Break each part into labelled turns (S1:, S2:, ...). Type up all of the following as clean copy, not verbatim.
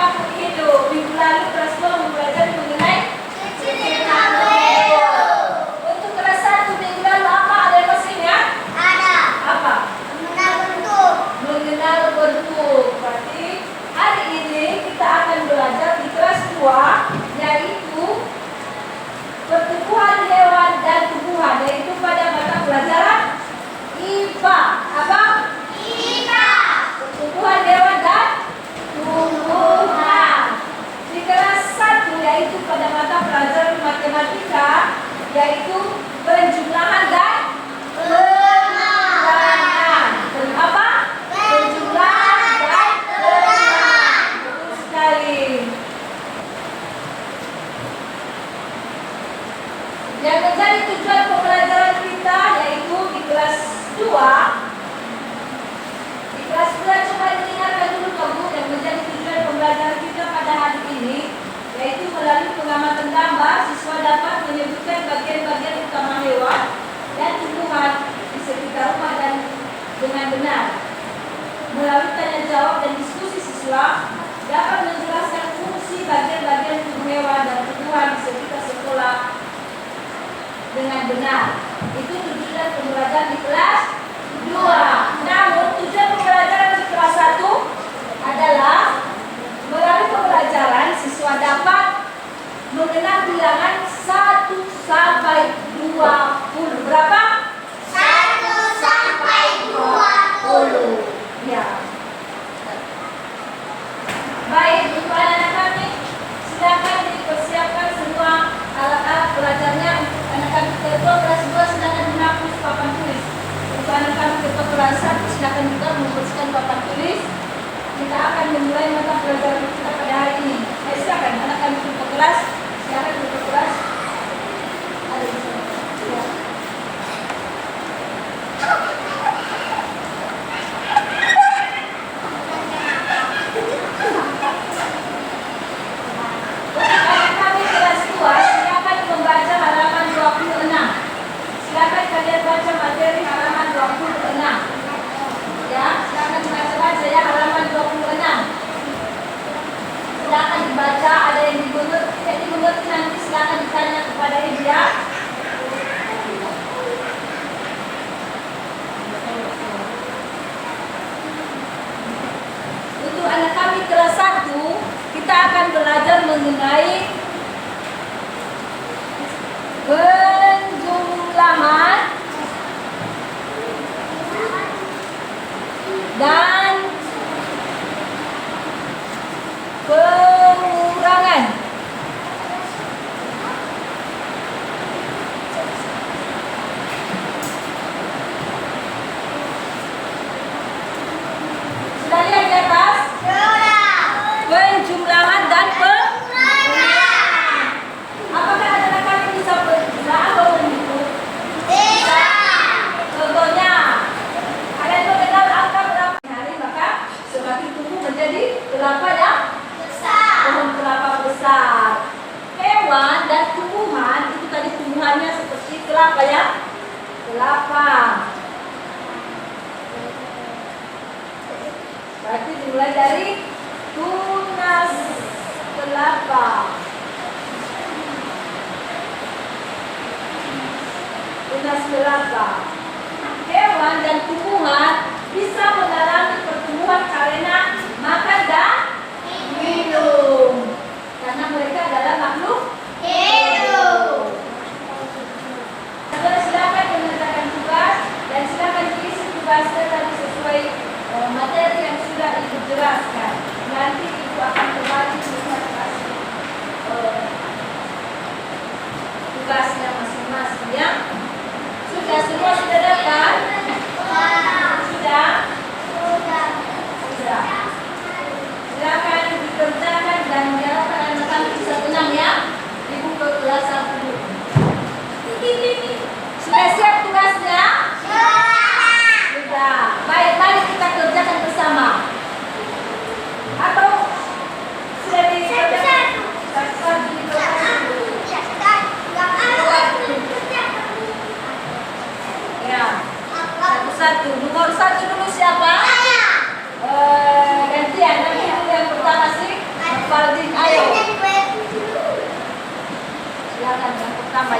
S1: makhluk hidup. Minggu lalu kelas 2 belajar mengenai
S2: Cerita Leo.
S1: untuk kelas 1 minggu lalu apa? Ada yang masih ingat?
S2: Ada.
S1: Apa?
S2: Mengenal bentuk.
S1: Mengenal bentuk. Berarti hari ini kita akan belajar di kelas 2 yaitu pertumbuhan hewan dan tumbuhan, yaitu pada mata pelajaran IPA. Apa?
S2: IPA.
S1: Pertumbuhan hewan dan tumbuhan. Di kelas 1 yaitu pada mata pelajaran matematika yaitu penjumlahan dan pengurangan. Apa? Penjumlahan dan pengurangan. Betul sekali. Yang menjadi tujuan pembelajaran kita yaitu di kelas 2. Di kelas 2 coba didengarkan dulu kamu, yang menjadi tujuan pembelajaran kita pada hari ini yaitu melalui pengamatan gambar siswa dapat menyebutkan bagian-bagian utama hewan dan tumbuhan di sekitar rumah dan dengan benar. Melalui tanya jawab dan diskusi siswa dapat menjelaskan fungsi bagian-bagian tubuh hewan dan tumbuhan di sekitar sekolah dengan benar. Itu tujuan pembelajaran di kelas 2. Namun tujuan pembelajaran di kelas 1 adalah melalui pembelajaran siswa dapat mengenal bilangan 1 sampai 20. Berapa?
S2: 1 sampai 20.
S1: Ya. Baik, untuk anak-anak kami silakan dipersiapkan semua alat-alat belajarnya. Untuk anak-anak ketua kelas 2 silakan menghapus papan tulis. Untuk anak-anak ketua kelas 1 silakan juga membersihkan papan tulis. Kita akan memulai mata pelajaran kita pada hari ini. Silakan anak-anak ketua kelas, silakan ketua kelas. Ada di sini. Ya. Anak kami kelas 2 silakan membaca halaman 26. Silakan kalian baca materi halaman 26. Ya, silakan baca ya halaman 26. Silakan dibaca, ada yang dimengerti, tidak dimengerti nanti silakan ditanya kepada ibu ya. Untuk anak kami kelas 1, kita akan belajar mengenai penjumlahan dan pengurangan. Sudah lihat di atas? Penjumlahan dan pengurangan. Apakah anak-anak kami bisa berjumlah atau menghitung? Contohnya, kalian mengenal angka berapa hari, maka semakin tumbuh menjadi kelapa yang
S2: Besar.
S1: pohon kelapa besar. Hewan dan tumbuhan itu tadi tumbuhannya seperti kelapa ya, kelapa. Berarti dimulai dari tunas kelapa. Tunas kelapa. Hewan dan tumbuhan bisa mengalami pertumbuhan karena makan dan minum. Karena mereka adalah makhluk
S2: Hidup.
S1: Silakan mengerjakan tugas dan silakan diisi tugasnya tadi sesuai materi yang sudah Ibu jelaskan. Nanti Ibu akan kembali melihat hasil tugasnya masing-masing ya. Sudah semua sudah dapat? Sudah? Sudah.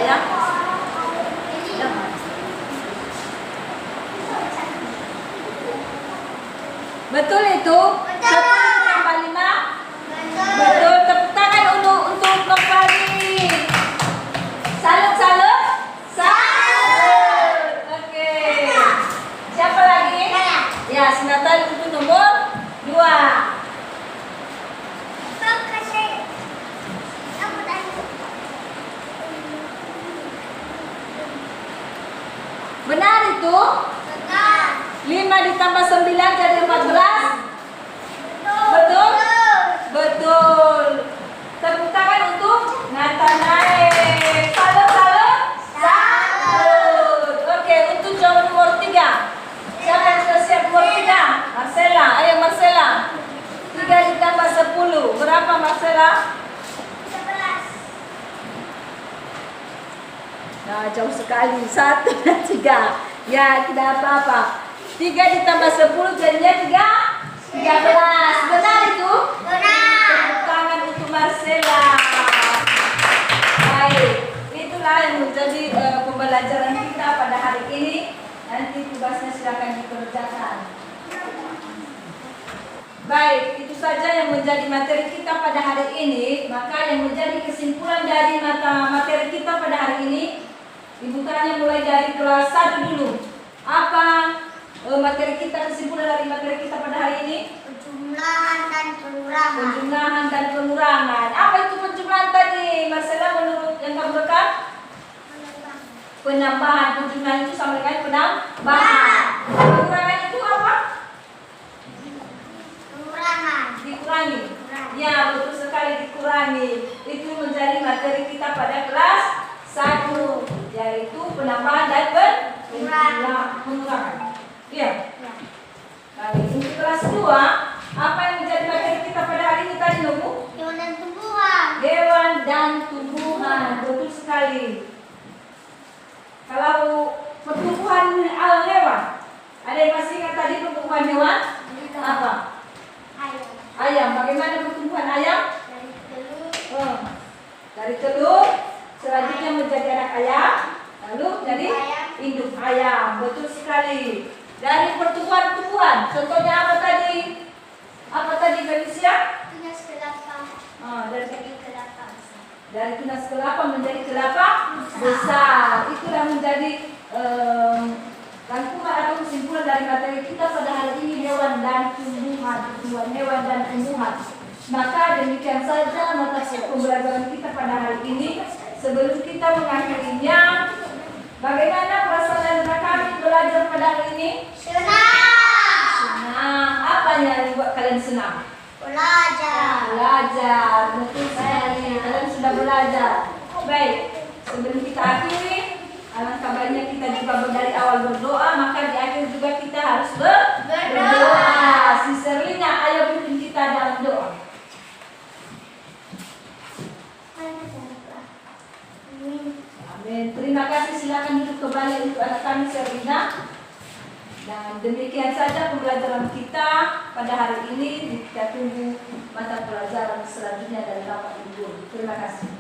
S1: ya. Betul itu?
S2: Betul.
S1: 10 tambah 5? Betul. Tepuk tangan untuk Nopali. Salut, salut. Salut. Oke. Siapa lagi? Ya, si Natali untuk nomor 2. Benar itu? 5 ditambah 9 jadi 14? Betul? Betul. Tepuk tangan untuk Nathanael. Salut, salut. Salut. Oke, untuk jawaban nomor 3. Siapa yang sudah siap nomor 3? Marcella. Ayo Marcella. 3 ditambah 10. Berapa Marcella? Nah, jauh sekali. 1 dan 3. Ya, tidak apa-apa. 3 ditambah 10 jadinya 13. Benar itu? Tepuk tangan untuk Marcella. Baik, itulah yang menjadi pembelajaran kita pada hari ini. Nanti tugasnya silakan dikerjakan. Baik, itu saja yang menjadi materi kita pada hari ini. Maka yang menjadi kesimpulan dari materi kita pada hari ini, Ibu tanya mulai dari kelas 1 dulu. Apa materi kita, kesimpulan dari materi kita pada hari ini?
S2: Penjumlahan dan pengurangan.
S1: Penjumlahan dan pengurangan. Apa itu penjumlahan tadi? Marcella menurut yang kamu rekam? Penambahan. Penjumlahan itu sama dengan penambahan. Pengurangan itu apa?
S2: Pengurangan.
S1: Dikurangi. Ya, betul sekali, dikurangi. Itu menjadi materi kita pada kelas 1, yaitu penambahan dan pengurangan. Iya. Baik, untuk kelas 2, apa yang menjadi materi kita pada hari ini tadi, Bu?
S2: Hewan dan tumbuhan.
S1: Hewan dan tumbuhan, betul sekali. Kalau pertumbuhan hewan, ada yang masih ingat tadi pertumbuhan hewan? Apa?
S2: Ayam.
S1: Ayam. Bagaimana pertumbuhan ayam?
S2: Dari telur.
S1: Dari telur, selanjutnya menjadi anak ayam, lalu jadi induk ayam. Betul sekali. Dari pertumbuhan, contohnya apa tadi? Apa tadi Felicia?
S2: Tunas kelapa.
S1: Dari
S2: Kelapa.
S1: dari tunas kelapa menjadi kelapa besar. Itulah menjadi rangkuman atau kesimpulan dari materi kita pada hari ini, hewan dan tumbuhan. Pertumbuhan hewan dan tumbuhan. Maka demikian saja mata pembelajaran kita pada hari ini. Sebelum kita mengakhirinya, bagaimana perasaan kami belajar pada hari ini? Senang. Apa yang buat kalian senang? Belajar. Betul sekali. Kalian sudah belajar. Baik. Sebelum kita akhiri, alangkah baiknya kita juga dari awal berdoa, maka di akhir juga kita harus berdoa. Si Serlina, ayo pimpin kita dalam doa. Amin. Terima kasih. Silakan duduk kembali untuk anak kami Serlina. Dan demikian saja pembelajaran kita pada hari ini. Kita tunggu mata pelajaran selanjutnya dari Bapak Ibu. Terima kasih.